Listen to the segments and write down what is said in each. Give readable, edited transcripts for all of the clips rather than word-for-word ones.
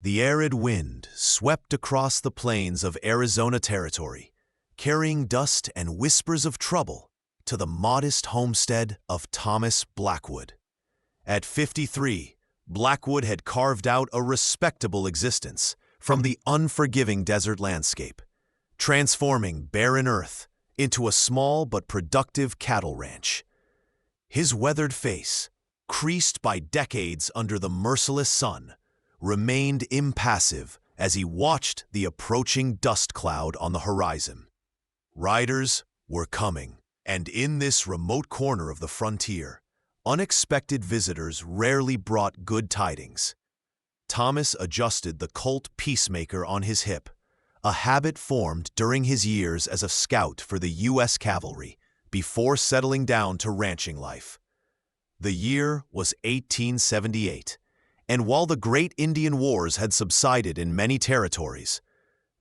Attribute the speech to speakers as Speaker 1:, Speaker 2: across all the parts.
Speaker 1: The arid wind swept across the plains of Arizona Territory, carrying dust and whispers of trouble to the modest homestead of Thomas Blackwood. At 53, Blackwood had carved out a respectable existence from the unforgiving desert landscape, transforming barren earth into a small but productive cattle ranch. His weathered face, creased by decades under the merciless sun, remained impassive as he watched the approaching dust cloud on the horizon. Riders were coming, and in this remote corner of the frontier, unexpected visitors rarely brought good tidings. Thomas adjusted the Colt Peacemaker on his hip, a habit formed during his years as a scout for the U.S. Cavalry before settling down to ranching life. The year was 1878, and while the Great Indian Wars had subsided in many territories,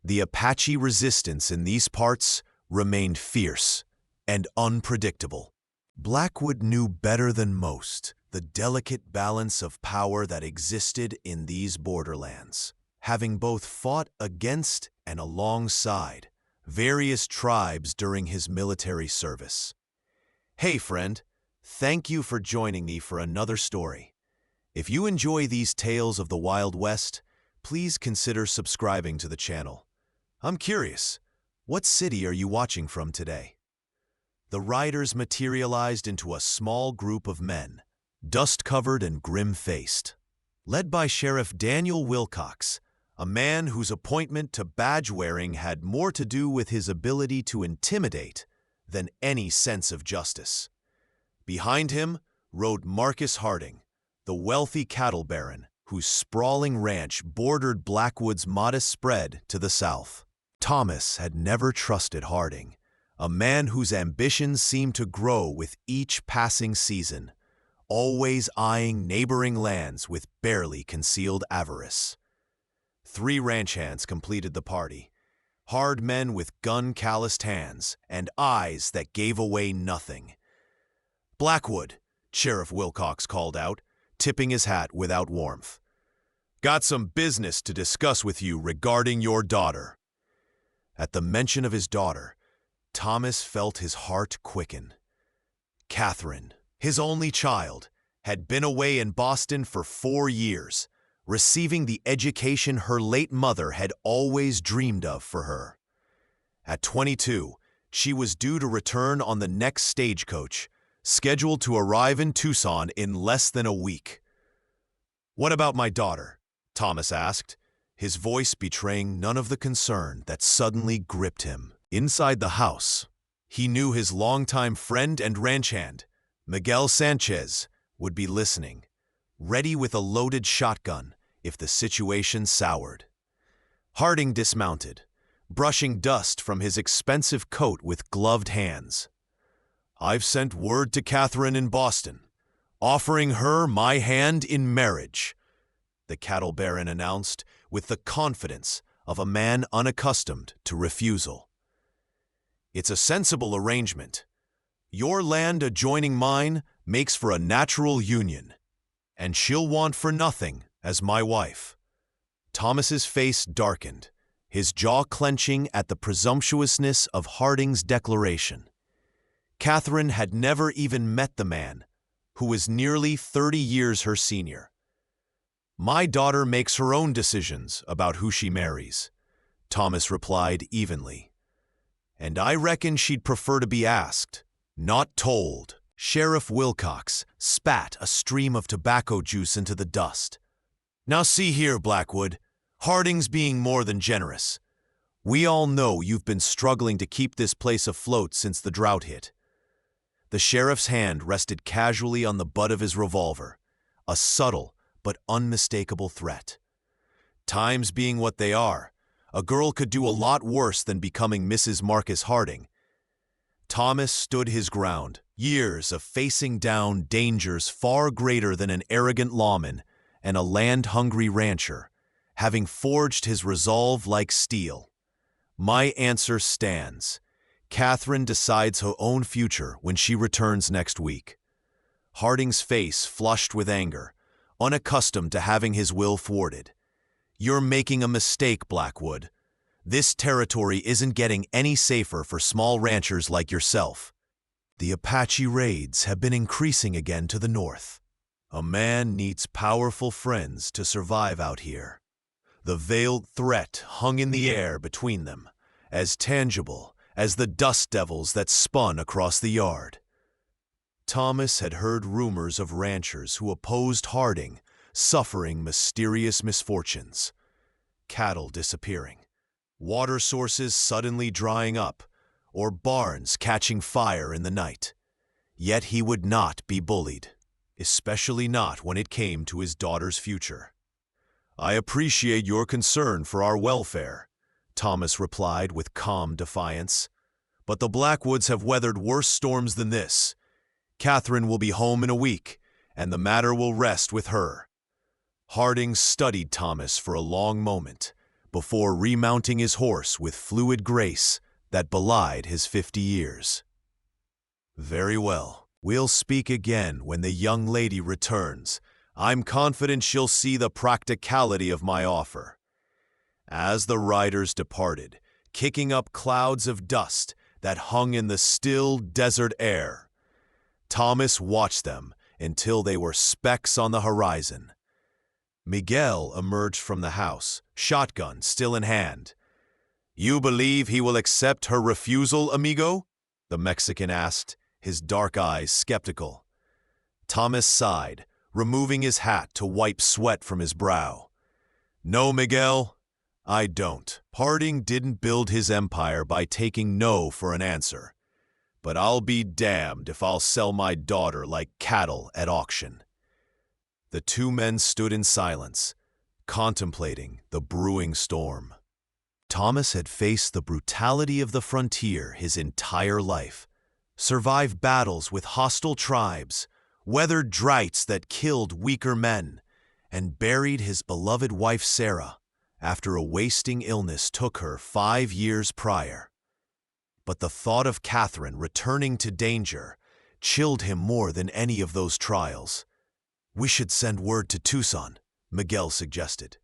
Speaker 1: the Apache resistance in these parts remained fierce and unpredictable. Blackwood knew better than most the delicate balance of power that existed in these borderlands, having both fought against and alongside various tribes during his military service. Hey friend, thank you for joining me for another story. If you enjoy these tales of the Wild West, please consider subscribing to the channel. I'm curious, what city are you watching from today? The riders materialized into a small group of men, dust-covered and grim-faced. Led by Sheriff Daniel Wilcox, a man whose appointment to badge-wearing had more to do with his ability to intimidate than any sense of justice. Behind him rode Marcus Harding, the wealthy cattle baron whose sprawling ranch bordered Blackwood's modest spread to the south. Thomas had never trusted Harding, a man whose ambitions seemed to grow with each passing season, always eyeing neighboring lands with barely concealed avarice. 3 ranch hands completed the party, hard men with gun-calloused hands and eyes that gave away nothing. "Blackwood," Sheriff Wilcox called out, tipping his hat without warmth. "Got some business to discuss with you regarding your daughter." At the mention of his daughter, Thomas felt his heart quicken. Catherine, his only child, had been away in Boston for 4 years, receiving the education her late mother had always dreamed of for her. At 22, she was due to return on the next stagecoach, scheduled to arrive in Tucson in less than a week. "What about my daughter?" Thomas asked, his voice betraying none of the concern that suddenly gripped him. Inside the house, he knew his longtime friend and ranch hand, Miguel Sanchez, would be listening, ready with a loaded shotgun if the situation soured. Harding dismounted, brushing dust from his expensive coat with gloved hands. "I've sent word to Catherine in Boston, offering her my hand in marriage," the cattle baron announced with the confidence of a man unaccustomed to refusal. "It's a sensible arrangement. Your land adjoining mine makes for a natural union, and she'll want for nothing as my wife." Thomas's face darkened, his jaw clenching at the presumptuousness of Harding's declaration. Catherine had never even met the man, who was nearly 30 years her senior. "My daughter makes her own decisions about who she marries," Thomas replied evenly. "And I reckon she'd prefer to be asked, not told." Sheriff Wilcox spat a stream of tobacco juice into the dust. "Now see here, Blackwood, Harding's being more than generous. We all know you've been struggling to keep this place afloat since the drought hit." The sheriff's hand rested casually on the butt of his revolver, a subtle but unmistakable threat. Times being what they are, a girl could do a lot worse than becoming Mrs. Marcus Harding. Thomas stood his ground, years of facing down dangers far greater than an arrogant lawman and a land-hungry rancher, having forged his resolve like steel. My answer stands. Catherine decides her own future when she returns next week. Harding's face flushed with anger, unaccustomed to having his will thwarted. You're making a mistake, Blackwood. This territory isn't getting any safer for small ranchers like yourself. The Apache raids have been increasing again to the north. A man needs powerful friends to survive out here. The veiled threat hung in the air between them, as tangible as the dust devils that spun across the yard. Thomas had heard rumors of ranchers who opposed Harding suffering mysterious misfortunes. Cattle disappearing, water sources suddenly drying up, or barns catching fire in the night. Yet he would not be bullied, especially not when it came to his daughter's future. "I appreciate your concern for our welfare," Thomas replied with calm defiance. "But the Blackwoods have weathered worse storms than this. Catherine will be home in a week, and the matter will rest with her." Harding studied Thomas for a long moment, before remounting his horse with fluid grace that belied his 50 years. "Very well. We'll speak again when the young lady returns. I'm confident she'll see the practicality of my offer." As the riders departed, kicking up clouds of dust that hung in the still desert air, Thomas watched them until they were specks on the horizon. Miguel emerged from the house, shotgun still in hand. "You believe he will accept her refusal, amigo?" the Mexican asked, his dark eyes skeptical. Thomas sighed, removing his hat to wipe sweat from his brow. "No, Miguel, I don't. Harding didn't build his empire by taking no for an answer. But I'll be damned if I'll sell my daughter like cattle at auction." The two men stood in silence, contemplating the brewing storm. Thomas had faced the brutality of the frontier his entire life, survived battles with hostile tribes, weathered droughts that killed weaker men, and buried his beloved wife Sarah after a wasting illness took her 5 years prior. But the thought of Catherine returning to danger chilled him more than any of those trials. "We should send word to Tucson," Miguel suggested.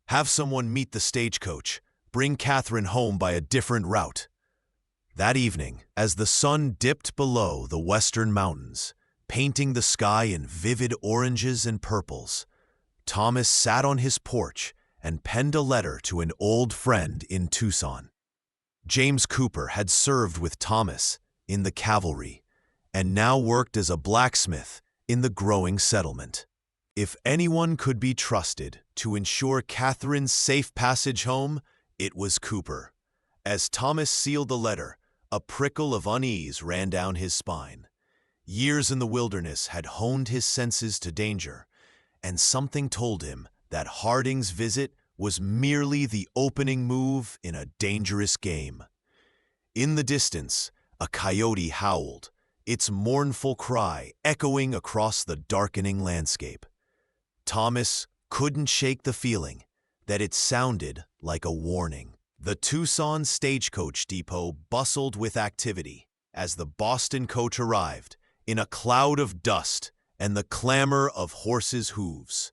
Speaker 1: "Have someone meet the stagecoach, bring Catherine home by a different route." That evening, as the sun dipped below the western mountains, painting the sky in vivid oranges and purples, Thomas sat on his porch and penned a letter to an old friend in Tucson. James Cooper had served with Thomas in the cavalry and now worked as a blacksmith in the growing settlement. If anyone could be trusted to ensure Catherine's safe passage home, it was Cooper. As Thomas sealed the letter, a prickle of unease ran down his spine. Years in the wilderness had honed his senses to danger, and something told him that Harding's visit was merely the opening move in a dangerous game. In the distance, a coyote howled, its mournful cry echoing across the darkening landscape. Thomas couldn't shake the feeling that it sounded like a warning. The Tucson stagecoach depot bustled with activity as the Boston coach arrived, in a cloud of dust and the clamor of horses' hooves.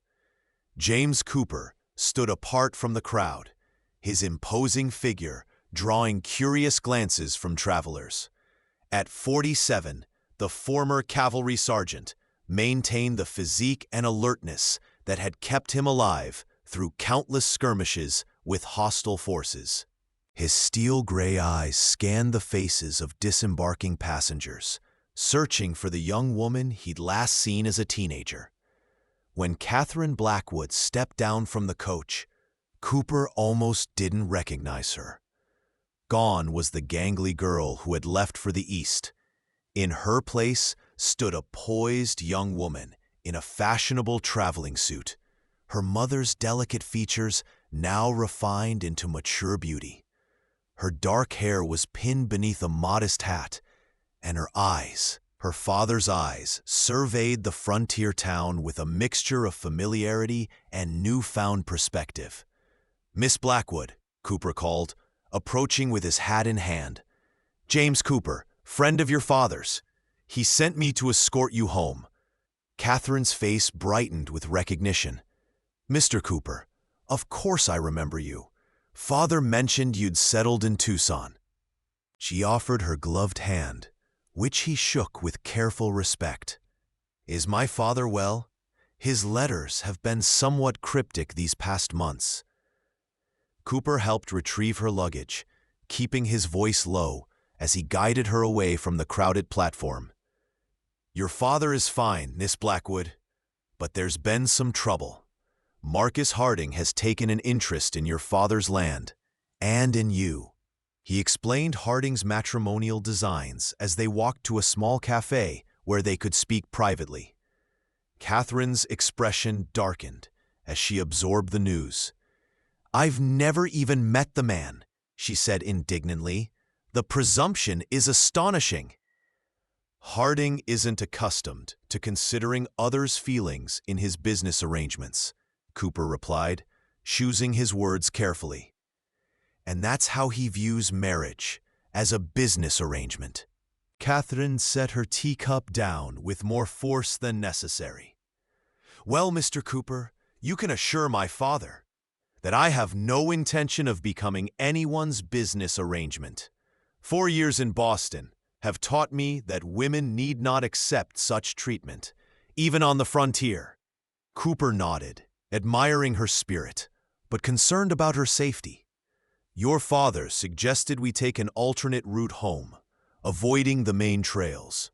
Speaker 1: James Cooper stood apart from the crowd, his imposing figure drawing curious glances from travelers. At 47, the former cavalry sergeant maintained the physique and alertness that had kept him alive through countless skirmishes with hostile forces. His steel-gray eyes scanned the faces of disembarking passengers, searching for the young woman he'd last seen as a teenager. When Catherine Blackwood stepped down from the coach, Cooper almost didn't recognize her. Gone was the gangly girl who had left for the East. In her place stood a poised young woman in a fashionable traveling suit, her mother's delicate features now refined into mature beauty. Her dark hair was pinned beneath a modest hat, and her father's eyes, surveyed the frontier town with a mixture of familiarity and newfound perspective. "Miss Blackwood," Cooper called, approaching with his hat in hand. "James Cooper, friend of your father's. He sent me to escort you home." Catherine's face brightened with recognition. "Mr. Cooper, Of course I remember you. Father mentioned you'd settled in Tucson. She offered her gloved hand, which he shook with careful respect. Is my father well? His letters have been somewhat cryptic these past months. Cooper helped retrieve her luggage, keeping his voice low as he guided her away from the crowded platform. Your father is fine, Miss Blackwood, but there's been some trouble. Marcus Harding has taken an interest in your father's land, and in you. He explained Harding's matrimonial designs as they walked to a small cafe where they could speak privately. Catherine's expression darkened as she absorbed the news. I've never even met the man, she said indignantly. The presumption is astonishing. Harding isn't accustomed to considering others' feelings in his business arrangements, Cooper replied, choosing his words carefully. And that's how he views marriage, as a business arrangement. Catherine set her teacup down with more force than necessary. Well, Mr. Cooper, you can assure my father that I have no intention of becoming anyone's business arrangement. 4 years in Boston have taught me that women need not accept such treatment, even on the frontier. Cooper nodded, admiring her spirit, but concerned about her safety. Your father suggested we take an alternate route home, avoiding the main trails.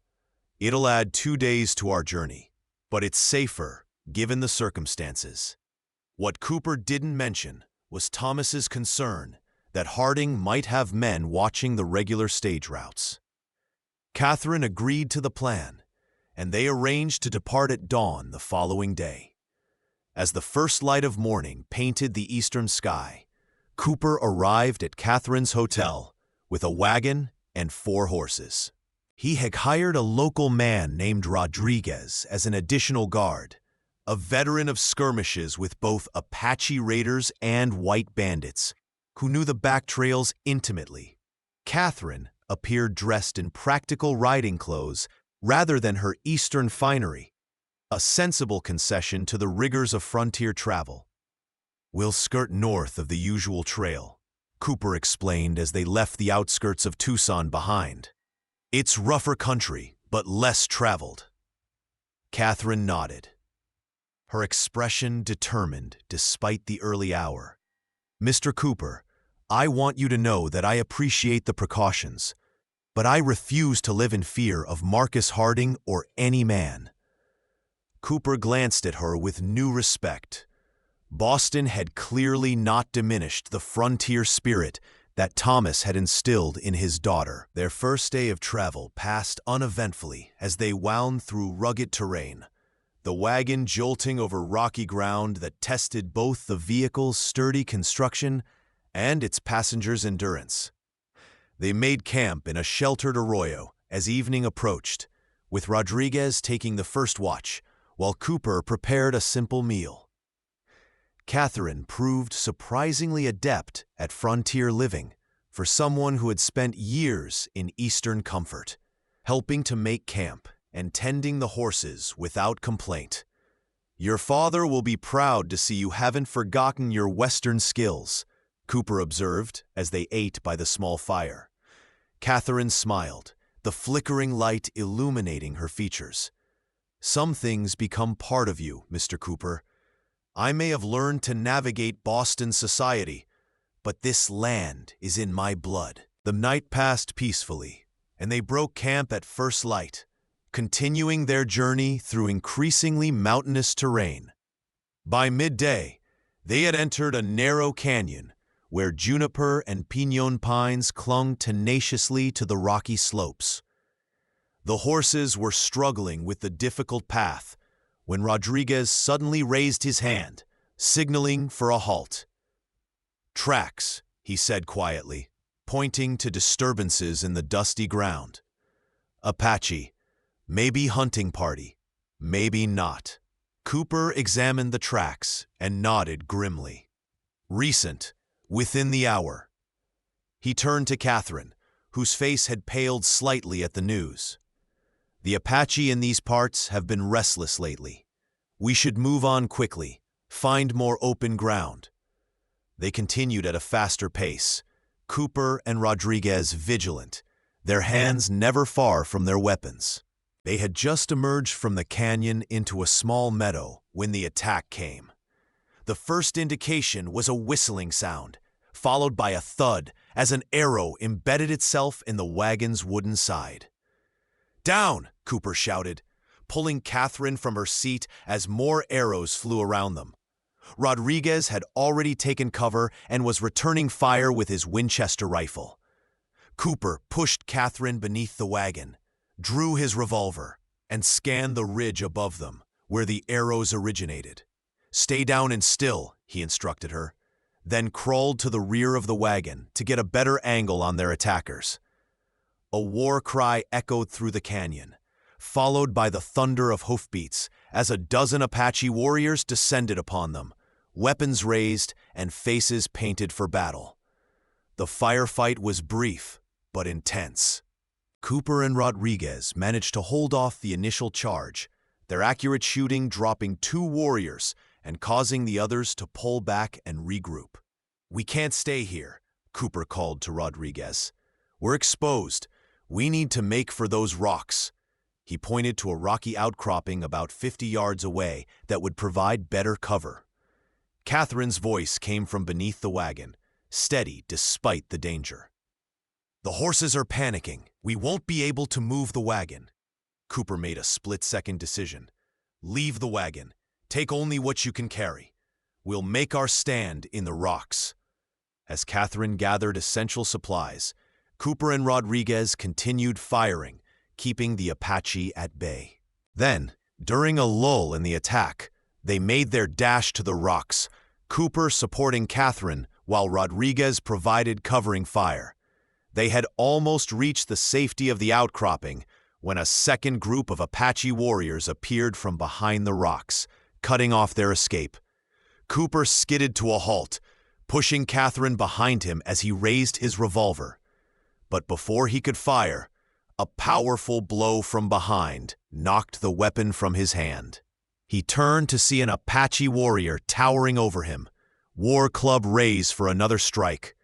Speaker 1: It'll add 2 days to our journey, but it's safer given the circumstances. What Cooper didn't mention was Thomas's concern that Harding might have men watching the regular stage routes. Catherine agreed to the plan, and they arranged to depart at dawn the following day. As the first light of morning painted the eastern sky, Cooper arrived at Catherine's hotel with a wagon and 4 horses. He had hired a local man named Rodriguez as an additional guard, a veteran of skirmishes with both Apache raiders and white bandits, who knew the back trails intimately. Catherine appeared dressed in practical riding clothes rather than her eastern finery, a sensible concession to the rigors of frontier travel. We'll skirt north of the usual trail, Cooper explained as they left the outskirts of Tucson behind. It's rougher country, but less traveled. Catherine nodded, her expression determined despite the early hour. Mr. Cooper, I want you to know that I appreciate the precautions, but I refuse to live in fear of Marcus Harding or any man. Cooper glanced at her with new respect. Boston had clearly not diminished the frontier spirit that Thomas had instilled in his daughter. Their first day of travel passed uneventfully as they wound through rugged terrain, the wagon jolting over rocky ground that tested both the vehicle's sturdy construction and its passengers' endurance. They made camp in a sheltered arroyo as evening approached, with Rodriguez taking the first watch, while Cooper prepared a simple meal. Catherine proved surprisingly adept at frontier living for someone who had spent years in Eastern comfort, helping to make camp and tending the horses without complaint. Your father will be proud to see you haven't forgotten your Western skills, Cooper observed as they ate by the small fire. Catherine smiled, the flickering light illuminating her features. Some things become part of you, Mr. Cooper. I may have learned to navigate Boston society, but this land is in my blood. The night passed peacefully, and they broke camp at first light, continuing their journey through increasingly mountainous terrain. By midday, they had entered a narrow canyon where juniper and piñón pines clung tenaciously to the rocky slopes. The horses were struggling with the difficult path when Rodriguez suddenly raised his hand, signaling for a halt. Tracks, he said quietly, pointing to disturbances in the dusty ground. Apache, maybe hunting party, maybe not. Cooper examined the tracks and nodded grimly. Recent, within the hour. He turned to Catherine, whose face had paled slightly at the news. The Apache in these parts have been restless lately. We should move on quickly, find more open ground, They continued at a faster pace, Cooper and Rodriguez vigilant, their hands never far from their weapons. They had just emerged from the canyon into a small meadow when the attack came. The first indication was a whistling sound, followed by a thud as an arrow embedded itself in the wagon's wooden side. "Down!" Cooper shouted, pulling Catherine from her seat as more arrows flew around them. Rodriguez had already taken cover and was returning fire with his Winchester rifle. Cooper pushed Catherine beneath the wagon, drew his revolver, and scanned the ridge above them, where the arrows originated. "Stay down and still," he instructed her, then crawled to the rear of the wagon to get a better angle on their attackers. A war cry echoed through the canyon, followed by the thunder of hoofbeats as a dozen Apache warriors descended upon them, weapons raised and faces painted for battle. The firefight was brief but intense. Cooper and Rodriguez managed to hold off the initial charge, their accurate shooting dropping 2 warriors and causing the others to pull back and regroup. "We can't stay here," Cooper called to Rodriguez. "We're exposed. We need to make for those rocks." He pointed to a rocky outcropping about 50 yards away that would provide better cover. Catherine's voice came from beneath the wagon, steady despite the danger. "The horses are panicking. We won't be able to move the wagon." Cooper made a split-second decision. "Leave the wagon. Take only what you can carry. We'll make our stand in the rocks." As Catherine gathered essential supplies, Cooper and Rodriguez continued firing, keeping the Apache at bay. Then, during a lull in the attack, they made their dash to the rocks, Cooper supporting Catherine while Rodriguez provided covering fire. They had almost reached the safety of the outcropping when a second group of Apache warriors appeared from behind the rocks, cutting off their escape. Cooper skidded to a halt, pushing Catherine behind him as he raised his revolver. But before he could fire, a powerful blow from behind knocked the weapon from his hand. He turned to see an Apache warrior towering over him, war club raised for another strike.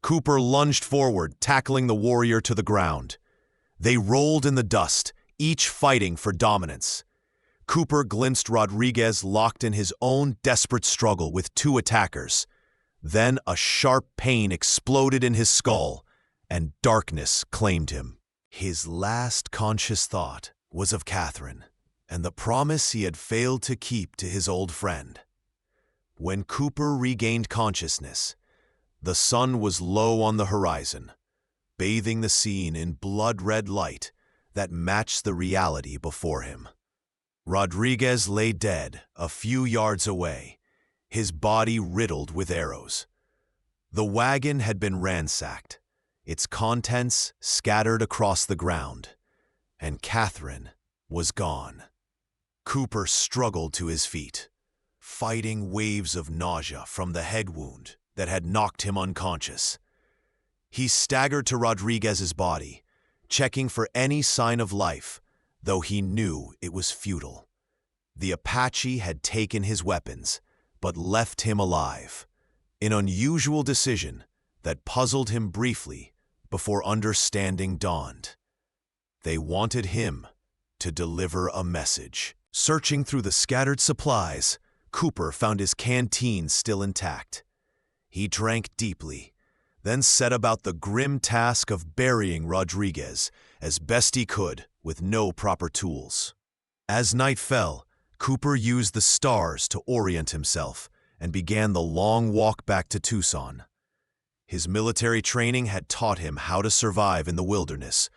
Speaker 1: Cooper lunged forward, tackling the warrior to the ground. They rolled in the dust, each fighting for dominance. Cooper glimpsed Rodriguez locked in his own desperate struggle with 2 attackers. Then a sharp pain exploded in his skull, and darkness claimed him. His last conscious thought was of Catherine and the promise he had failed to keep to his old friend. When Cooper regained consciousness, the sun was low on the horizon, bathing the scene in blood-red light that matched the reality before him. Rodriguez lay dead a few yards away, his body riddled with arrows. The wagon had been ransacked, its contents scattered across the ground, and Catherine was gone. Cooper struggled to his feet, fighting waves of nausea from the head wound that had knocked him unconscious. He staggered to Rodriguez's body, checking for any sign of life, though he knew it was futile. The Apache had taken his weapons, but left him alive, an unusual decision that puzzled him briefly before understanding dawned. They wanted him to deliver a message. Searching through the scattered supplies, Cooper found his canteen still intact. He drank deeply, then set about the grim task of burying Rodriguez as best he could with no proper tools. As night fell, Cooper used the stars to orient himself and began the long walk back to Tucson. His military training had taught him how to survive in the wilderness,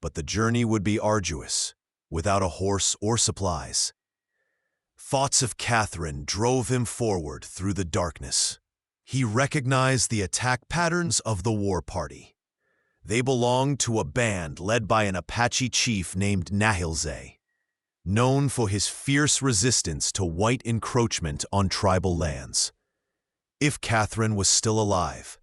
Speaker 1: but the journey would be arduous, without a horse or supplies. Thoughts of Catherine drove him forward through the darkness. He recognized the attack patterns of the war party. They belonged to a band led by an Apache chief named Nahilze, known for his fierce resistance to white encroachment on tribal lands. If Catherine was still alive,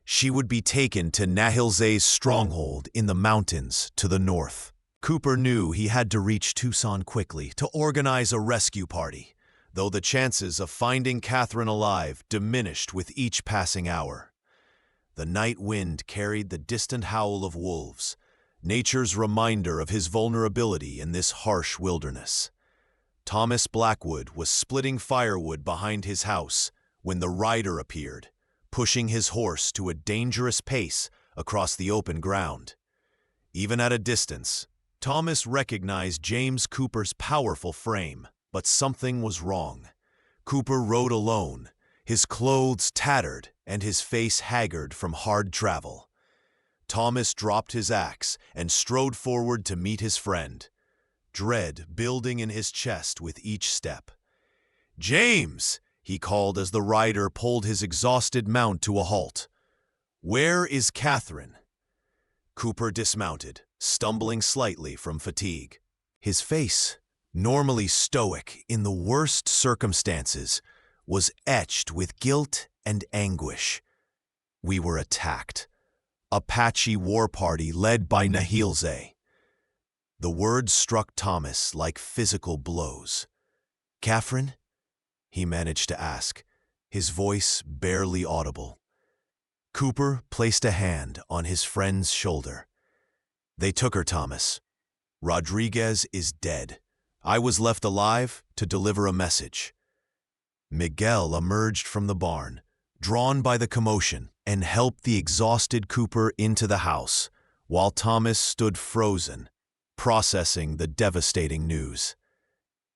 Speaker 1: she would be taken to Nahilze's stronghold in the mountains to the north. Cooper knew he had to reach Tucson quickly to organize a rescue party, though the chances of finding Catherine alive diminished with each passing hour. The night wind carried the distant howl of wolves, nature's reminder of his vulnerability in this harsh wilderness. Thomas Blackwood was splitting firewood behind his house when the rider appeared, pushing his horse to a dangerous pace across the open ground. Even at a distance, Thomas recognized James Cooper's powerful frame, but something was wrong. Cooper rode alone, his clothes tattered and his face haggard from hard travel. Thomas dropped his axe and strode forward to meet his friend, dread building in his chest with each step. "James!" he called as the rider pulled his exhausted mount to a halt. "Where is Catherine?" Cooper dismounted, stumbling slightly from fatigue. His face, normally stoic in the worst circumstances, was etched with guilt and anguish. "We were attacked. Apache war party led by Nahilze." The words struck Thomas like physical blows. "Catherine?" he managed to ask, his voice barely audible. Cooper placed a hand on his friend's shoulder. "They took her, Thomas. Rodriguez is dead. I was left alive to deliver a message." Miguel emerged from the barn, drawn by the commotion, and helped the exhausted Cooper into the house, while Thomas stood frozen, processing the devastating news.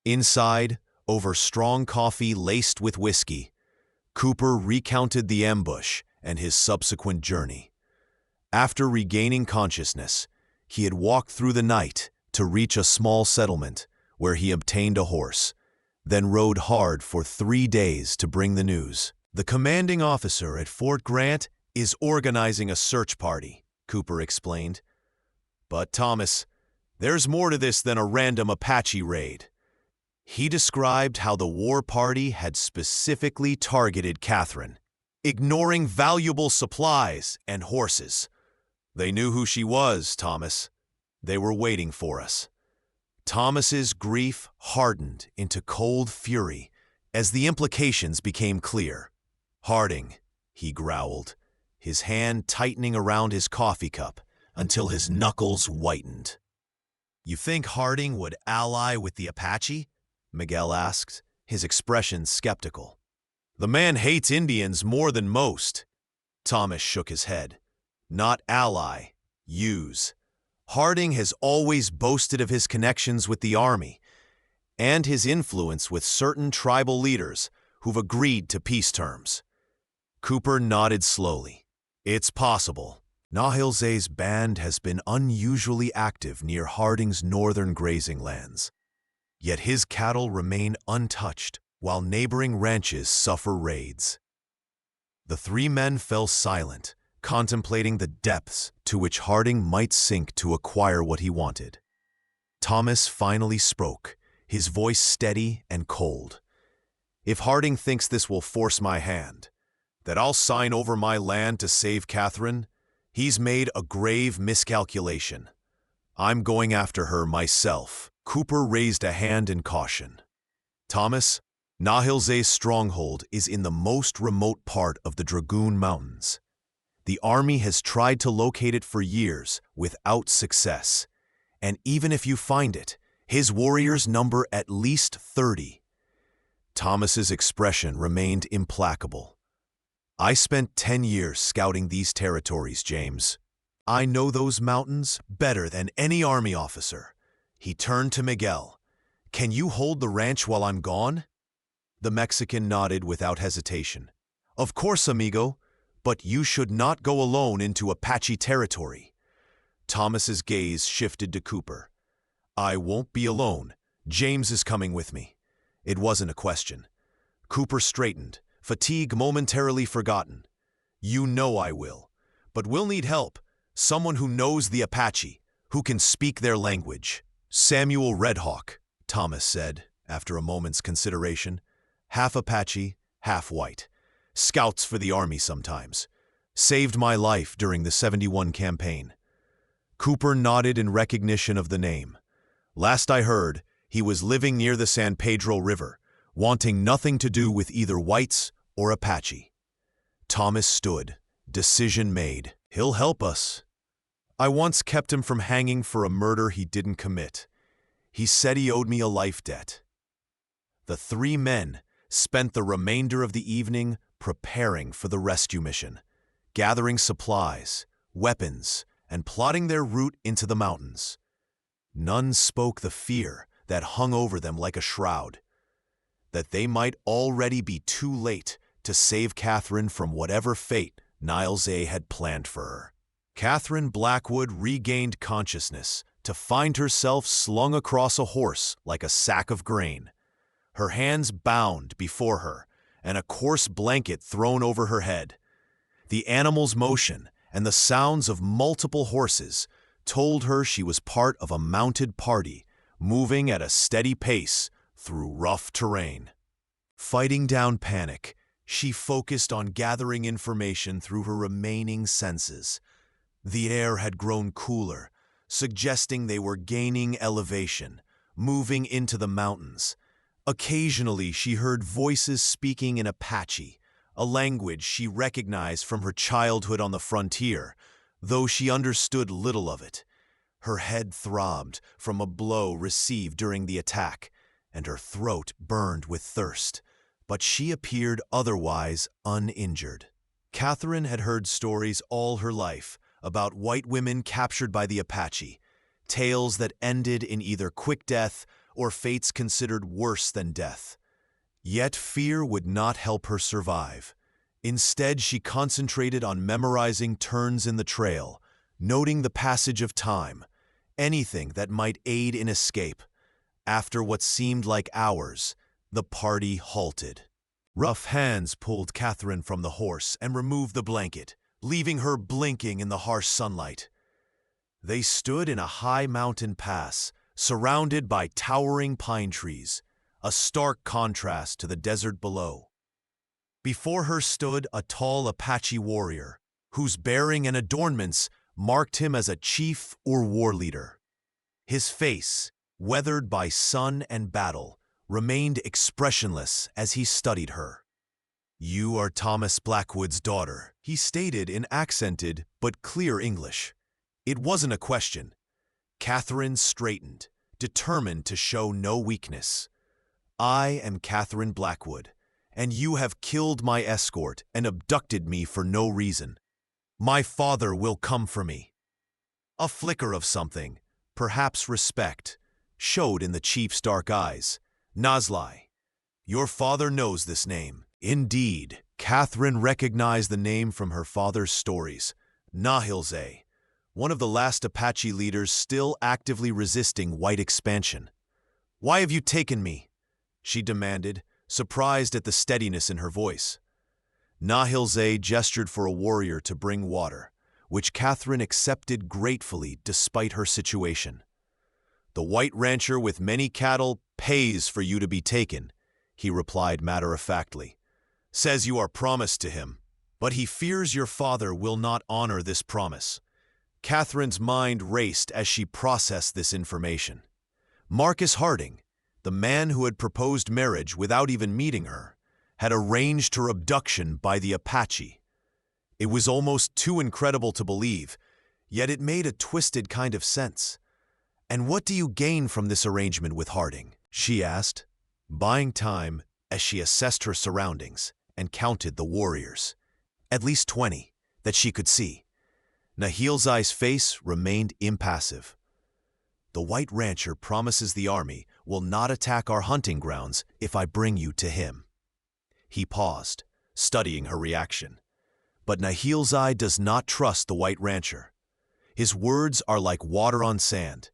Speaker 1: Inside, over strong coffee laced with whiskey, Cooper recounted the ambush and his subsequent journey. After regaining consciousness, he had walked through the night to reach a small settlement where he obtained a horse, then rode hard for 3 days to bring the news. "The commanding officer at Fort Grant is organizing a search party," Cooper explained. "But Thomas, there's more to this than a random Apache raid." He described how the war party had specifically targeted Catherine, ignoring valuable supplies and horses. "They knew who she was, Thomas. They were waiting for us." Thomas's grief hardened into cold fury as the implications became clear. "Harding," he growled, his hand tightening around his coffee cup until his knuckles whitened. "You think Harding would ally with the Apache?" Miguel asked, his expression skeptical. "The man hates Indians more than most." Thomas shook his head. "Not ally, use. Harding has always boasted of his connections with the Army and his influence with certain tribal leaders who've agreed to peace terms." Cooper nodded slowly. "It's possible. Nahilze's band has been unusually active near Harding's northern grazing lands. Yet his cattle remain untouched while neighboring ranches suffer raids." The 3 men fell silent, contemplating the depths to which Harding might sink to acquire what he wanted. Thomas finally spoke, his voice steady and cold. "If Harding thinks this will force my hand, that I'll sign over my land to save Catherine, he's made a grave miscalculation. I'm going after her myself." Cooper raised a hand in caution. "Thomas, Nahilze's stronghold is in the most remote part of the Dragoon Mountains. The Army has tried to locate it for years without success, and even if you find it, his warriors number at least 30. Thomas's expression remained implacable. "I spent 10 years scouting these territories, James. I know those mountains better than any Army officer." He turned to Miguel. "Can you hold the ranch while I'm gone?" The Mexican nodded without hesitation. "Of course, amigo, but you should not go alone into Apache territory." Thomas's gaze shifted to Cooper. "I won't be alone. James is coming with me." It wasn't a question. Cooper straightened, fatigue momentarily forgotten. "You know I will, but we'll need help. Someone who knows the Apache, who can speak their language." "Samuel Redhawk," Thomas said, after a moment's consideration. "Half Apache, half white. Scouts for the Army sometimes. Saved my life during the 71 campaign." Cooper nodded in recognition of the name. "Last I heard, he was living near the San Pedro River, wanting nothing to do with either whites or Apache. Thomas stood, decision made. He'll help us. I once kept him from hanging for a murder he didn't commit. He said he owed me a life debt. The three men spent the remainder of the evening preparing for the rescue mission, gathering supplies, weapons, and plotting their route into the mountains. None spoke the fear that hung over them like a shroud, that they might already be too late to save Catherine from whatever fate Niles A had planned for her. Catherine Blackwood regained consciousness to find herself slung across a horse like a sack of grain, her hands bound before her and a coarse blanket thrown over her head. The animal's motion and the sounds of multiple horses told her she was part of a mounted party moving at a steady pace through rough terrain. Fighting down panic, she focused on gathering information through her remaining senses. The air had grown cooler, suggesting they were gaining elevation, moving into the mountains. Occasionally, she heard voices speaking in Apache, a language she recognized from her childhood on the frontier, though she understood little of it. Her head throbbed from a blow received during the attack, and her throat burned with thirst, but she appeared otherwise uninjured. Catherine had heard stories all her life about white women captured by the Apache, tales that ended in either quick death or fates considered worse than death. Yet fear would not help her survive. Instead, she concentrated on memorizing turns in the trail, noting the passage of time, anything that might aid in escape. After what seemed like hours, the party halted. Rough hands pulled Catherine from the horse and removed the blanket, leaving her blinking in the harsh sunlight. They stood in a high mountain pass, surrounded by towering pine trees, a stark contrast to the desert below. Before her stood a tall Apache warrior, whose bearing and adornments marked him as a chief or war leader. His face, weathered by sun and battle, remained expressionless as he studied her. "You are Thomas Blackwood's daughter," he stated in accented but clear English. It wasn't a question. Catherine straightened, determined to show no weakness. "I am Catherine Blackwood, and you have killed my escort and abducted me for no reason. My father will come for me." A flicker of something, perhaps respect, showed in the chief's dark eyes. "Nazli, your father knows this name." Indeed, Catherine recognized the name from her father's stories. Nahilze, one of the last Apache leaders still actively resisting white expansion. "Why have you taken me?" she demanded, surprised at the steadiness in her voice. Nahilze gestured for a warrior to bring water, which Catherine accepted gratefully despite her situation. "The white rancher with many cattle pays for you to be taken," he replied matter-of-factly. "Says you are promised to him, but he fears your father will not honor this promise." Catherine's mind raced as she processed this information. Marcus Harding, the man who had proposed marriage without even meeting her, had arranged her abduction by the Apache. It was almost too incredible to believe, yet it made a twisted kind of sense. "And what do you gain from this arrangement with Harding?" she asked, buying time as she assessed her surroundings and counted the warriors. At least 20, that she could see. Nahilze's face remained impassive. "The white rancher promises the army will not attack our hunting grounds if I bring you to him." He paused, studying her reaction. But Nahilze does not trust the white rancher. His words are like water on sand.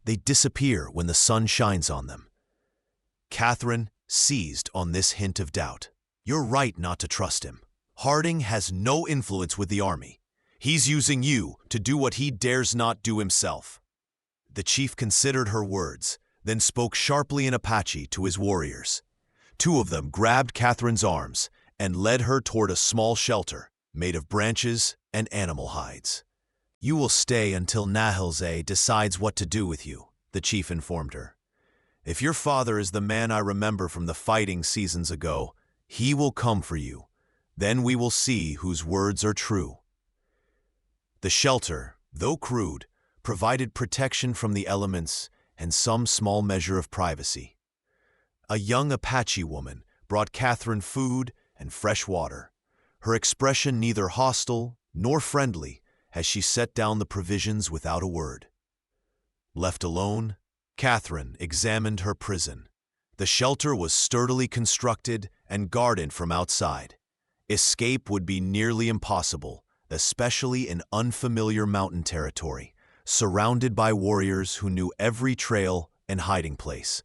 Speaker 1: They disappear when the sun shines on them. Catherine seized on this hint of doubt. "You're right not to trust him. Harding has no influence with the army. He's using you to do what he dares not do himself." The chief considered her words, then spoke sharply in Apache to his warriors. Two of them grabbed Catherine's arms and led her toward a small shelter made of branches and animal hides. "You will stay until Nahilze decides what to do with you," the chief informed her. If your father is the man I remember from the fighting seasons ago, he will come for you. Then we will see whose words are true. The shelter, though crude, provided protection from the elements and some small measure of privacy. A young Apache woman brought Catherine food and fresh water, her expression neither hostile nor friendly as she set down the provisions without a word. Left alone, Catherine examined her prison. The shelter was sturdily constructed and guarded from outside. Escape would be nearly impossible, especially in unfamiliar mountain territory, surrounded by warriors who knew every trail and hiding place.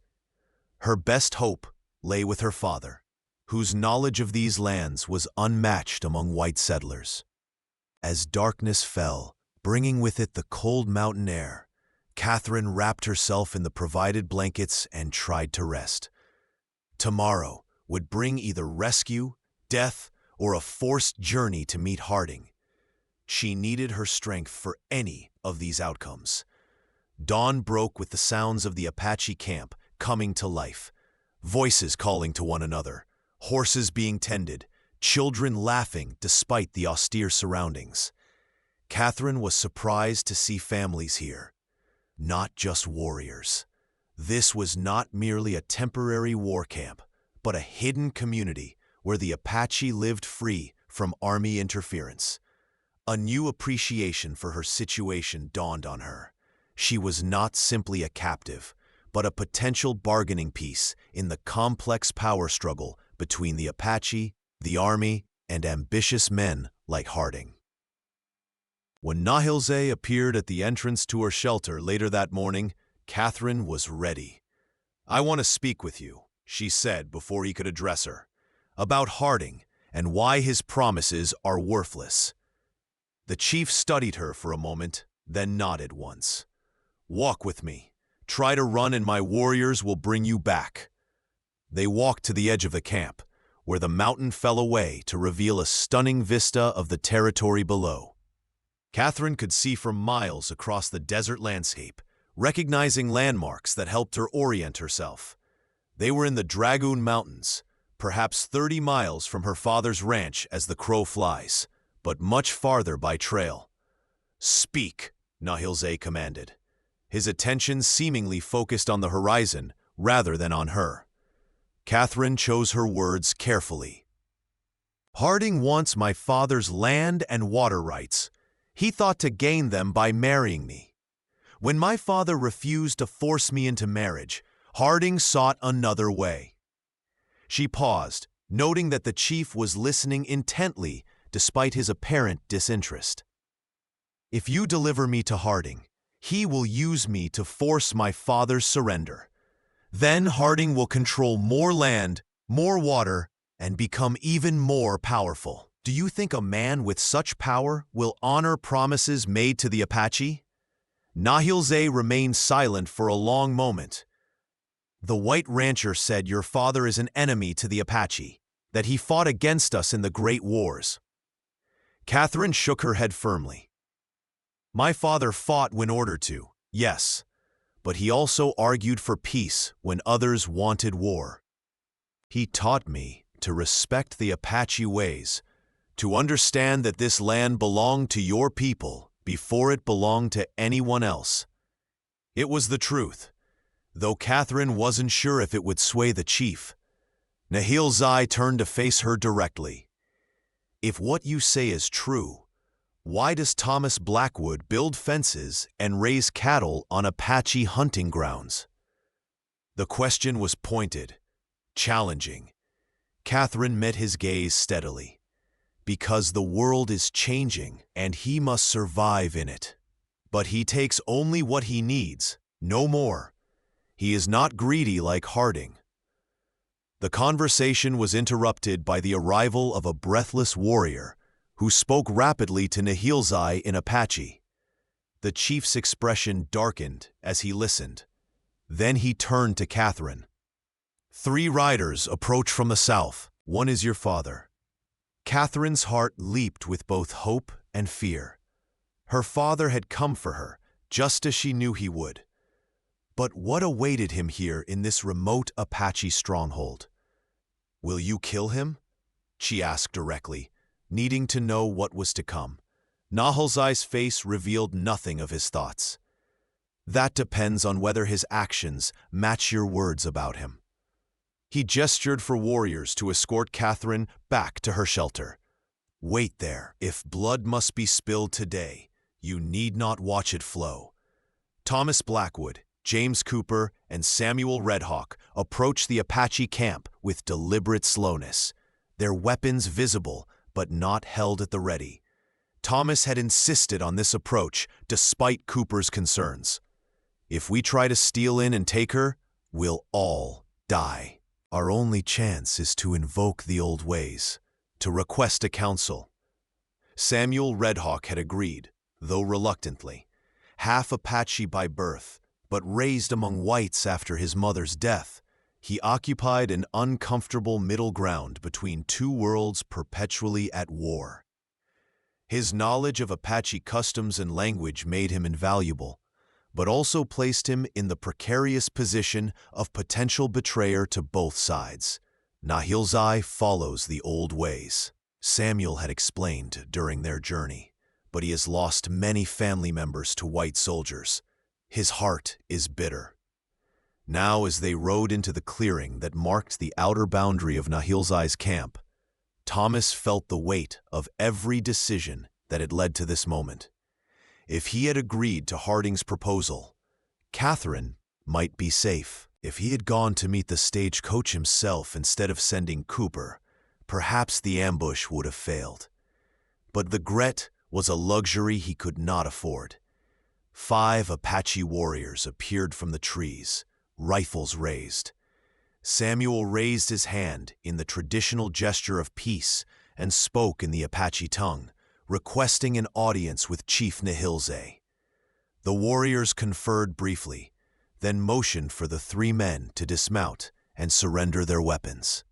Speaker 1: Her best hope lay with her father, whose knowledge of these lands was unmatched among white settlers. As darkness fell, bringing with it the cold mountain air, Catherine wrapped herself in the provided blankets and tried to rest. Tomorrow would bring either rescue, death, or a forced journey to meet Harding. She needed her strength for any of these outcomes. Dawn broke with the sounds of the Apache camp coming to life, voices calling to one another, horses being tended, children laughing despite the austere surroundings. Catherine was surprised to see families here, not just warriors. This was not merely a temporary war camp, but a hidden community where the Apache lived free from army interference. A new appreciation for her situation dawned on her. She was not simply a captive, but a potential bargaining piece in the complex power struggle between the Apache, the army, and ambitious men like Harding. When Nahilze appeared at the entrance to her shelter later that morning, Catherine was ready. "I want to speak with you," she said before he could address her, "about Harding and why his promises are worthless." The chief studied her for a moment, then nodded once. "Walk with me. Try to run and my warriors will bring you back." They walked to the edge of the camp, where the mountain fell away to reveal a stunning vista of the territory below. Catherine could see for miles across the desert landscape, recognizing landmarks that helped her orient herself. They were in the Dragoon Mountains, perhaps 30 miles from her father's ranch as the crow flies, but much farther by trail. "Speak," Nahilze commanded, his attention seemingly focused on the horizon rather than on her. Catherine chose her words carefully. "Harding wants my father's land and water rights. He thought to gain them by marrying me. When my father refused to force me into marriage, Harding sought another way." She paused, noting that the chief was listening intently despite his apparent disinterest. "If you deliver me to Harding, he will use me to force my father's surrender. Then Harding will control more land, more water, and become even more powerful. Do you think a man with such power will honor promises made to the Apache?" Nahilze remained silent for a long moment. "The white rancher said your father is an enemy to the Apache, that he fought against us in the Great Wars." Catherine shook her head firmly. "My father fought when ordered to, yes, but he also argued for peace when others wanted war. He taught me to respect the Apache ways, to understand that this land belonged to your people before it belonged to anyone else." It was the truth, though Catherine wasn't sure if it would sway the chief. Nahilze turned to face her directly. "If what you say is true, why does Thomas Blackwood build fences and raise cattle on Apache hunting grounds?" The question was pointed, challenging. Catherine met his gaze steadily. "Because the world is changing and he must survive in it. But he takes only what he needs, no more. He is not greedy like Harding." The conversation was interrupted by the arrival of a breathless warrior who spoke rapidly to Nahilze in Apache. The chief's expression darkened as he listened. Then he turned to Catherine. "3 riders approach from the south. One is your father." Catherine's heart leaped with both hope and fear. Her father had come for her, just as she knew he would. But what awaited him here in this remote Apache stronghold? "Will you kill him?" she asked directly, needing to know what was to come. Nahilzai's face revealed nothing of his thoughts. "That depends on whether his actions match your words about him." He gestured for warriors to escort Catherine back to her shelter. "Wait there. If blood must be spilled today, you need not watch it flow." Thomas Blackwood, James Cooper, and Samuel Redhawk approached the Apache camp with deliberate slowness, their weapons visible but not held at the ready. Thomas had insisted on this approach despite Cooper's concerns. "If we try to steal in and take her, we'll all die. Our only chance is to invoke the old ways, to request a council." Samuel Redhawk had agreed, though reluctantly. Half Apache by birth, but raised among whites after his mother's death, he occupied an uncomfortable middle ground between two worlds perpetually at war. His knowledge of Apache customs and language made him invaluable, but also placed him in the precarious position of potential betrayer to both sides. Nahilzai follows the old ways, Samuel had explained during their journey, but he has lost many family members to white soldiers. His heart is bitter. Now, as they rode into the clearing that marked the outer boundary of Nahilzai's camp, Thomas felt the weight of every decision that had led to this moment. If he had agreed to Harding's proposal, Catherine might be safe. If he had gone to meet the stagecoach himself instead of sending Cooper, perhaps the ambush would have failed. But the Gret was a luxury he could not afford. 5 Apache warriors appeared from the trees, rifles raised. Samuel raised his hand in the traditional gesture of peace and spoke in the Apache tongue, requesting an audience with Chief Nahilzai. The warriors conferred briefly, then motioned for the 3 men to dismount and surrender their weapons.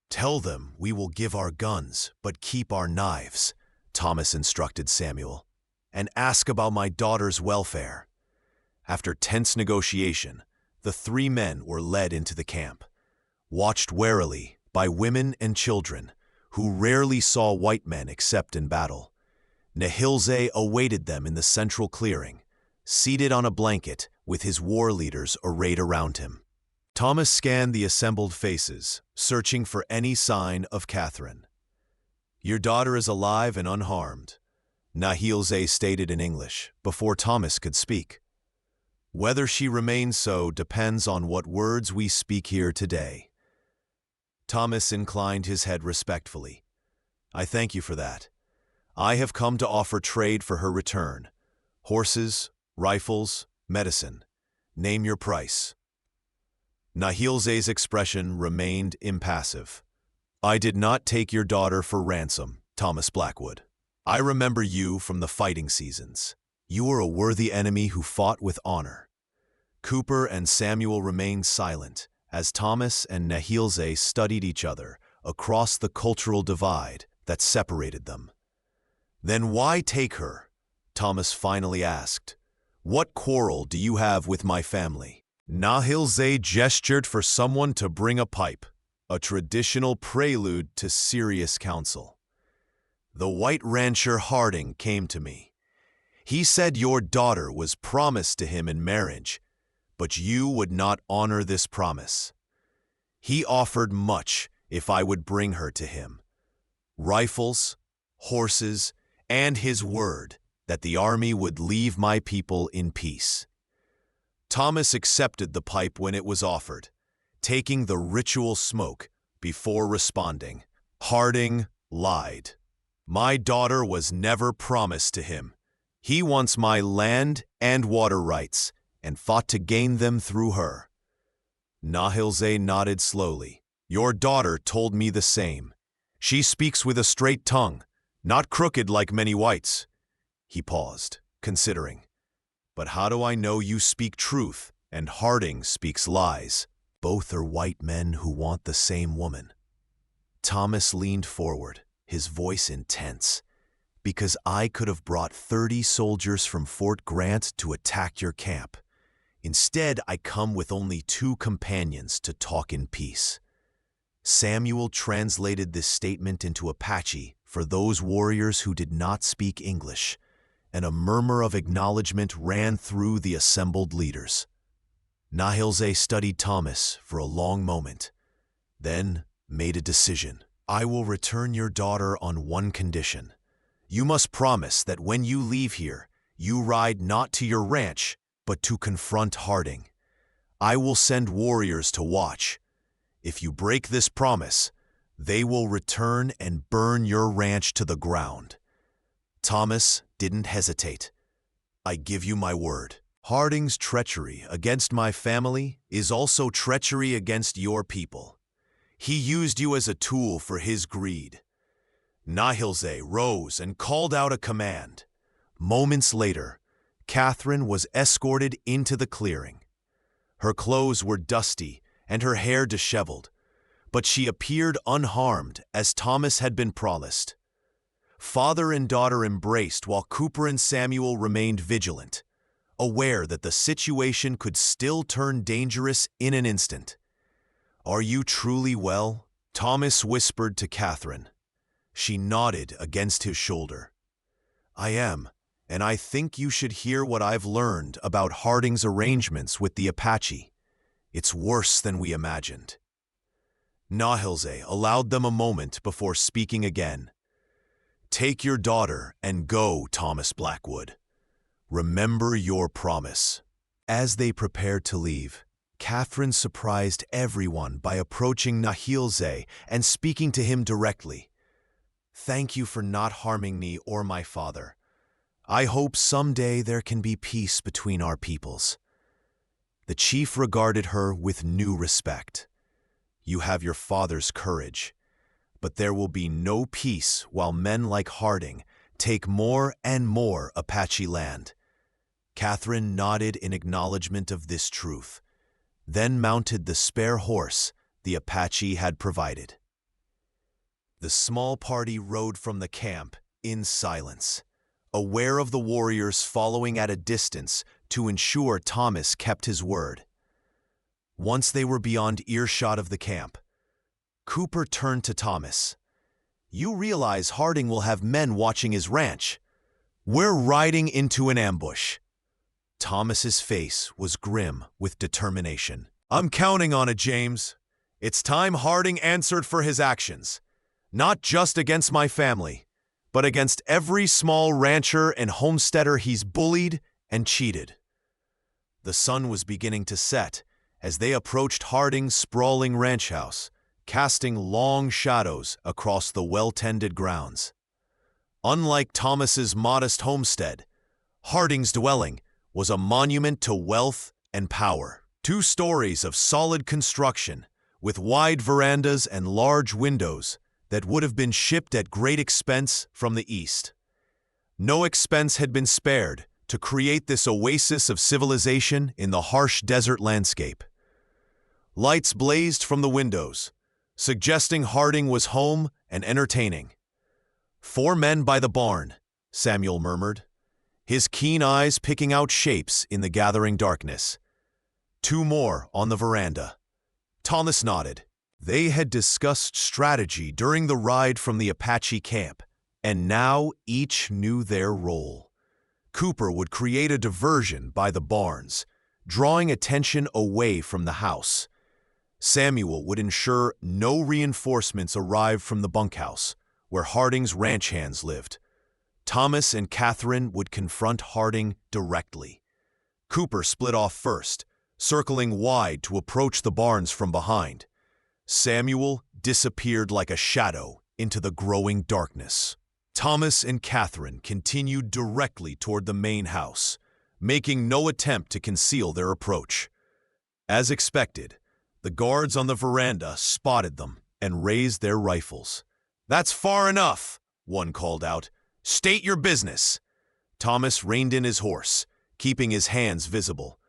Speaker 1: "Tell them we will give our guns, but keep our knives," Thomas instructed Samuel, "and ask about my daughter's welfare." After tense negotiation, the 3 men were led into the camp, watched warily by women and children who rarely saw white men except in battle. Nahilzai awaited them in the central clearing, seated on a blanket with his war leaders arrayed around him. Thomas scanned the assembled faces, searching for any sign of Catherine. "Your daughter is alive and unharmed," Nahilzai stated in English before Thomas could speak. "Whether she remains so depends on what words we speak here today." Thomas inclined his head respectfully. "I thank you for that. I have come to offer trade for her return. Horses, rifles, medicine. Name your price." Nahilzai's expression remained impassive. "I did not take your daughter for ransom, Thomas Blackwood. I remember you from the fighting seasons. You were a worthy enemy who fought with honor." Cooper and Samuel remained silent as Thomas and Nahilzai studied each other across the cultural divide that separated them. "Then why take her?" Thomas finally asked. "What quarrel do you have with my family?" Nahilzai gestured for someone to bring a pipe, a traditional prelude to serious counsel. "The white rancher Harding came to me. He said your daughter was promised to him in marriage, but you would not honor this promise. He offered much if I would bring her to him. Rifles, horses, and his word that the army would leave my people in peace." Thomas accepted the pipe when it was offered, taking the ritual smoke before responding. "Harding lied. My daughter was never promised to him. He wants my land and water rights and fought to gain them through her." Nahilzai nodded slowly. "Your daughter told me the same. She speaks with a straight tongue, not crooked like many whites." He paused, considering. "But how do I know you speak truth and Harding speaks lies? Both are white men who want the same woman." Thomas leaned forward, his voice intense. "Because I could have brought 30 soldiers from Fort Grant to attack your camp. Instead, I come with only 2 companions to talk in peace." Samuel translated this statement into Apache for those warriors who did not speak English, and a murmur of acknowledgement ran through the assembled leaders. Nahilze studied Thomas for a long moment, then made a decision. "I will return your daughter on one condition. You must promise that when you leave here, you ride not to your ranch, but to confront Harding. I will send warriors to watch. If you break this promise, they will return and burn your ranch to the ground." Thomas didn't hesitate. "I give you my word. Harding's treachery against my family is also treachery against your people. He used you as a tool for his greed." Nahilze rose and called out a command. Moments later, Catherine was escorted into the clearing. Her clothes were dusty and her hair disheveled, but she appeared unharmed as Thomas had been promised. Father and daughter embraced while Cooper and Samuel remained vigilant, aware that the situation could still turn dangerous in an instant. "Are you truly well?" Thomas whispered to Catherine. She nodded against his shoulder. "I am, and I think you should hear what I've learned about Harding's arrangements with the Apache. It's worse than we imagined." Nahilze allowed them a moment before speaking again. "Take your daughter and go, Thomas Blackwood. Remember your promise." As they prepared to leave, Catherine surprised everyone by approaching Nahilze and speaking to him directly. "Thank you for not harming me or my father. I hope someday there can be peace between our peoples." The chief regarded her with new respect. "You have your father's courage, but there will be no peace while men like Harding take more and more Apache land." Catherine nodded in acknowledgement of this truth, then mounted the spare horse the Apache had provided. The small party rode from the camp in silence, aware of the warriors following at a distance to ensure Thomas kept his word. Once they were beyond earshot of the camp, Cooper turned to Thomas. "You realize Harding will have men watching his ranch. We're riding into an ambush." Thomas's face was grim with determination. "I'm counting on it, James. It's time Harding answered for his actions, not just against my family, but against every small rancher and homesteader he's bullied and cheated." The sun was beginning to set as they approached Harding's sprawling ranch house, casting long shadows across the well-tended grounds. Unlike Thomas's modest homestead, Harding's dwelling was a monument to wealth and power. 2 stories of solid construction, with wide verandas and large windows that would have been shipped at great expense from the east. No expense had been spared to create this oasis of civilization in the harsh desert landscape. Lights blazed from the windows, suggesting Harding was home and entertaining. "4 men by the barn," Samuel murmured, his keen eyes picking out shapes in the gathering darkness. 2 more on the veranda. Thomas nodded. They had discussed strategy during the ride from the Apache camp, and now each knew their role. Cooper would create a diversion by the barns, drawing attention away from the house. Samuel would ensure no reinforcements arrived from the bunkhouse, where Harding's ranch hands lived. Thomas and Catherine would confront Harding directly. Cooper split off first, circling wide to approach the barns from behind. Samuel disappeared like a shadow into the growing darkness. Thomas and Catherine continued directly toward the main house, making no attempt to conceal their approach. As expected, the guards on the veranda spotted them and raised their rifles. "That's far enough," one called out. "State your business." Thomas reined in his horse, keeping his hands visible.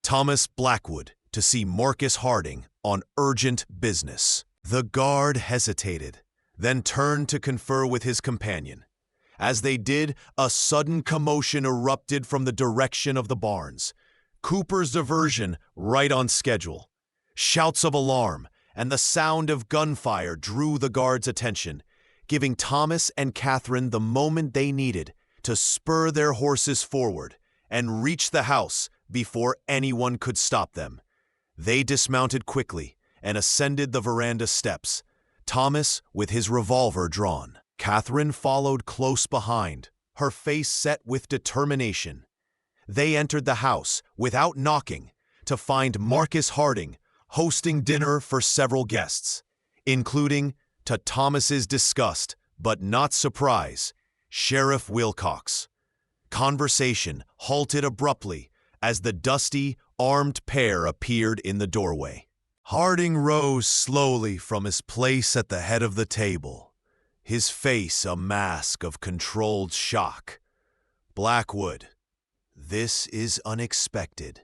Speaker 1: "Thomas Blackwood to see Marcus Harding on urgent business." The guard hesitated, then turned to confer with his companion. As they did, a sudden commotion erupted from the direction of the barns. Cooper's diversion right on schedule. Shouts of alarm and the sound of gunfire drew the guards' attention, giving Thomas and Catherine the moment they needed to spur their horses forward and reach the house before anyone could stop them. They dismounted quickly and ascended the veranda steps, Thomas with his revolver drawn. Catherine followed close behind, her face set with determination. They entered the house without knocking to find Marcus Harding hosting dinner for several guests, including, to Thomas's disgust but not surprise, Sheriff Wilcox. Conversation halted abruptly as the dusty, armed pair appeared in the doorway. Harding rose slowly from his place at the head of the table, his face a mask of controlled shock. "Blackwood, this is unexpected."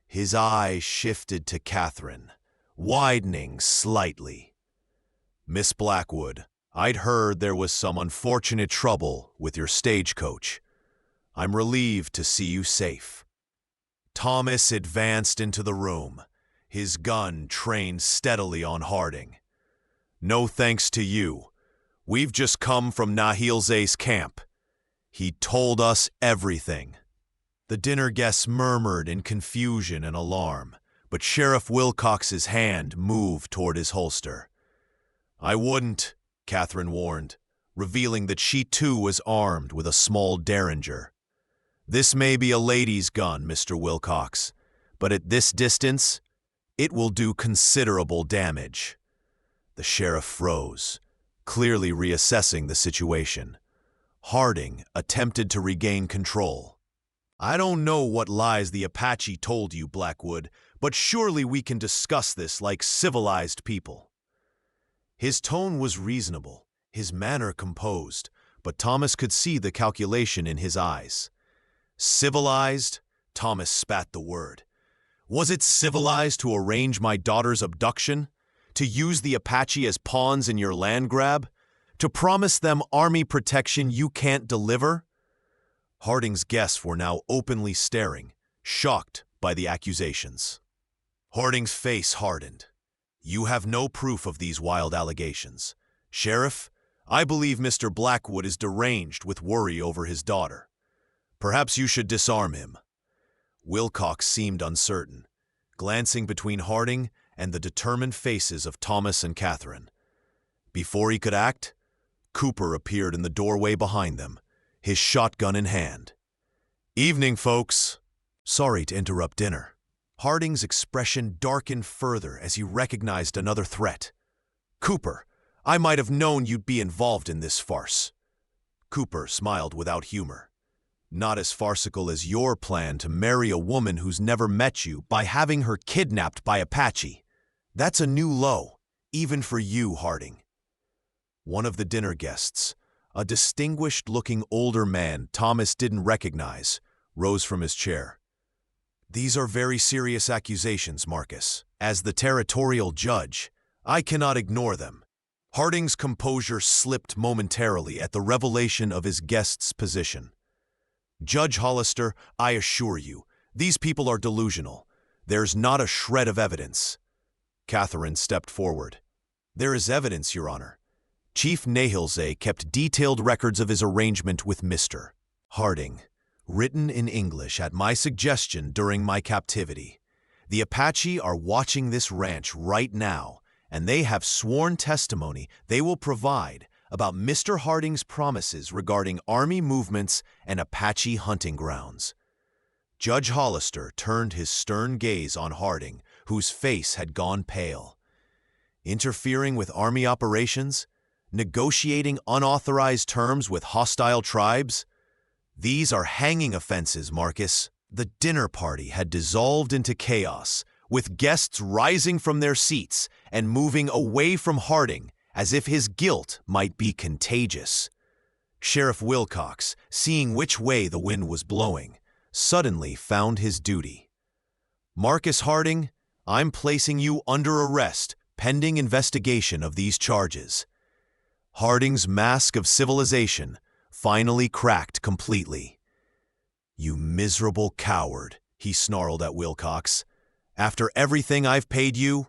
Speaker 1: His eyes shifted to Catherine, widening slightly. "Miss Blackwood, I'd heard there was some unfortunate trouble with your stagecoach. I'm relieved to see you safe." Thomas advanced into the room, his gun trained steadily on Harding. "No thanks to you. We've just come from Nahilze's camp. He told us everything." The dinner guests murmured in confusion and alarm, but Sheriff Wilcox's hand moved toward his holster. "I wouldn't," Catherine warned, revealing that she too was armed with a small derringer. "This may be a lady's gun, Mr. Wilcox, but at this distance, it will do considerable damage." The sheriff froze, clearly reassessing the situation. Harding attempted to regain control. "I don't know what lies the Apache told you, Blackwood, but surely we can discuss this like civilized people." His tone was reasonable, his manner composed, but Thomas could see the calculation in his eyes. "Civilized?" Thomas spat the word. "Was it civilized to arrange my daughter's abduction? To use the Apache as pawns in your land grab? To promise them army protection you can't deliver?" Harding's guests were now openly staring, shocked by the accusations. Harding's face hardened. "You have no proof of these wild allegations. Sheriff, I believe Mr. Blackwood is deranged with worry over his daughter. Perhaps you should disarm him." Wilcox seemed uncertain, glancing between Harding and the determined faces of Thomas and Catherine. Before he could act, Cooper appeared in the doorway behind them, his shotgun in hand. "Evening, folks. Sorry to interrupt dinner." Harding's expression darkened further as he recognized another threat. "Cooper, I might have known you'd be involved in this farce." Cooper smiled without humor. "Not as farcical as your plan to marry a woman who's never met you by having her kidnapped by Apache. That's a new low, even for you, Harding." One of the dinner guests, a distinguished-looking older man Thomas didn't recognize, rose from his chair. "These are very serious accusations, Marcus. As the territorial judge, I cannot ignore them." Harding's composure slipped momentarily at the revelation of his guest's position. "Judge Hollister, I assure you, these people are delusional. There's not a shred of evidence." Catherine stepped forward. "There is evidence, Your Honor. Chief Nahilze kept detailed records of his arrangement with Mr. Harding, written in English at my suggestion during my captivity. The Apache are watching this ranch right now, and they have sworn testimony they will provide about Mr. Harding's promises regarding Army movements and Apache hunting grounds." Judge Hollister turned his stern gaze on Harding, whose face had gone pale. "Interfering with Army operations? Negotiating unauthorized terms with hostile tribes? These are hanging offenses, Marcus." The dinner party had dissolved into chaos, with guests rising from their seats and moving away from Harding as if his guilt might be contagious. Sheriff Wilcox, seeing which way the wind was blowing, suddenly found his duty. "Marcus Harding, I'm placing you under arrest pending investigation of these charges." Harding's mask of civilization finally cracked completely. "You miserable coward," he snarled at Wilcox. "After everything I've paid you?"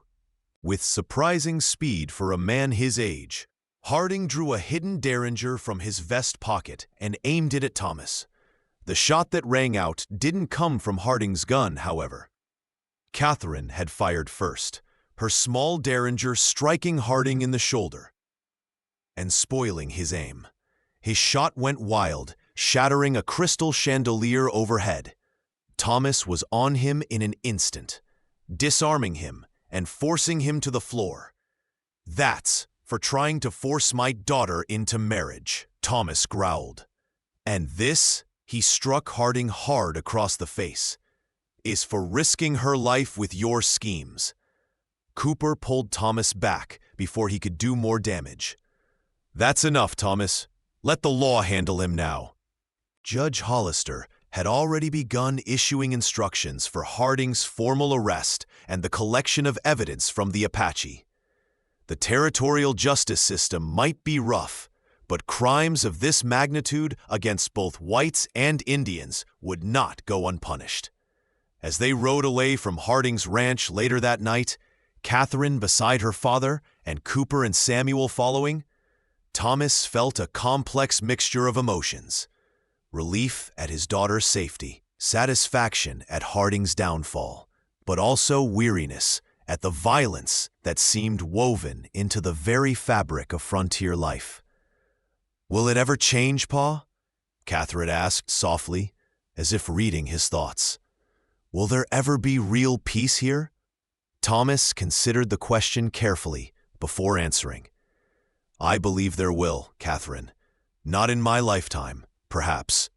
Speaker 1: With surprising speed for a man his age, Harding drew a hidden derringer from his vest pocket and aimed it at Thomas. The shot that rang out didn't come from Harding's gun, however. Catherine had fired first, her small derringer striking Harding in the shoulder and spoiling his aim. His shot went wild, shattering a crystal chandelier overhead. Thomas was on him in an instant, disarming him and forcing him to the floor. "That's for trying to force my daughter into marriage," Thomas growled. "And this," he struck Harding hard across the face, "is for risking her life with your schemes." Cooper pulled Thomas back before he could do more damage. "That's enough, Thomas. Let the law handle him now." Judge Hollister had already begun issuing instructions for Harding's formal arrest and the collection of evidence from the Apache. The territorial justice system might be rough, but crimes of this magnitude against both whites and Indians would not go unpunished. As they rode away from Harding's ranch later that night, Catherine beside her father and Cooper and Samuel following, Thomas felt a complex mixture of emotions: relief at his daughter's safety, satisfaction at Harding's downfall, but also weariness at the violence that seemed woven into the very fabric of frontier life. "Will it ever change, Pa?" Catherine asked softly, as if reading his thoughts. "Will there ever be real peace here?" Thomas considered the question carefully before answering. "I believe there will, Catherine. Not in my lifetime, perhaps.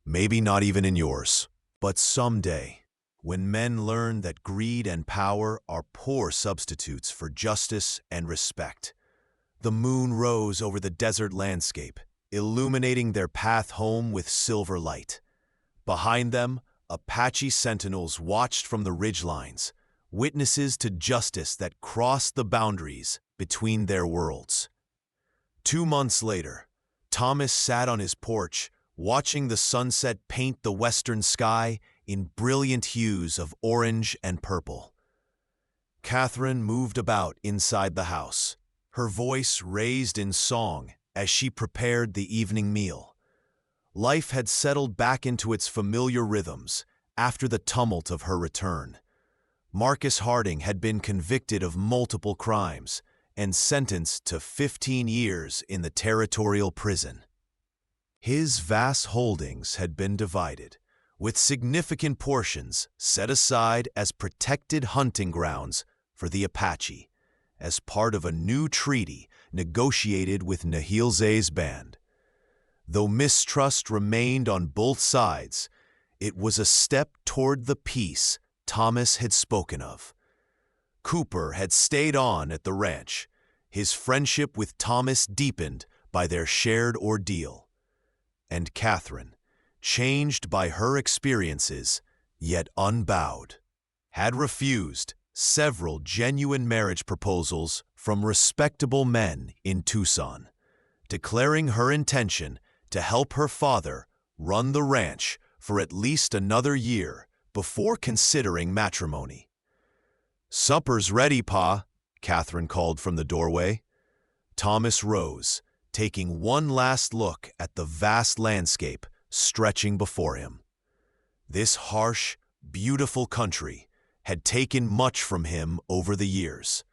Speaker 1: Maybe not even in yours. But someday, when men learn that greed and power are poor substitutes for justice and respect." The moon rose over the desert landscape, illuminating their path home with silver light. Behind them, Apache sentinels watched from the ridgelines, witnesses to justice that crossed the boundaries between their worlds. 2 months later, Thomas sat on his porch, watching the sunset paint the western sky in brilliant hues of orange and purple. Catherine moved about inside the house, her voice raised in song as she prepared the evening meal. Life had settled back into its familiar rhythms after the tumult of her return. Marcus Harding had been convicted of multiple crimes and sentenced to 15 years in the territorial prison. His vast holdings had been divided, with significant portions set aside as protected hunting grounds for the Apache, as part of a new treaty negotiated with Nahilze's band. Though mistrust remained on both sides, it was a step toward the peace Thomas had spoken of. Cooper had stayed on at the ranch, his friendship with Thomas deepened by their shared ordeal. And Catherine, changed by her experiences, yet unbowed, had refused several genuine marriage proposals from respectable men in Tucson, declaring her intention to help her father run the ranch for at least another year before considering matrimony. "Supper's ready, Pa," Catherine called from the doorway. Thomas rose, taking one last look at the vast landscape stretching before him. This harsh, beautiful country had taken much from him over the years: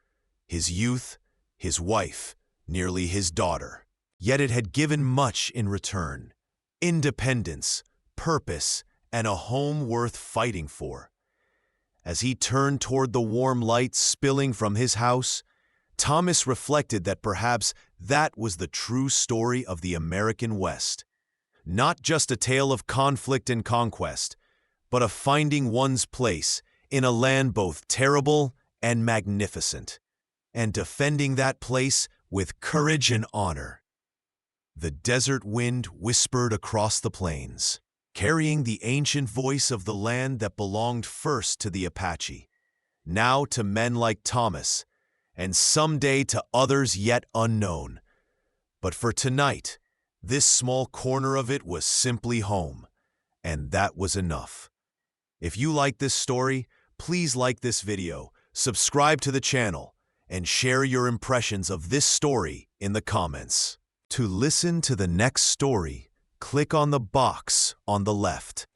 Speaker 1: his youth, his wife, nearly his daughter. Yet it had given much in return: independence, purpose, and a home worth fighting for. As he turned toward the warm light spilling from his house, Thomas reflected that perhaps that was the true story of the American West. Not just a tale of conflict and conquest, but of finding one's place in a land both terrible and magnificent, and defending that place with courage and honor. The desert wind whispered across the plains, carrying the ancient voice of the land that belonged first to the Apache, now to men like Thomas, and someday to others yet unknown. But for tonight, this small corner of it was simply home, and that was enough. If you like this story, please like this video, subscribe to the channel, and share your impressions of this story in the comments. To listen to the next story, click on the box on the left.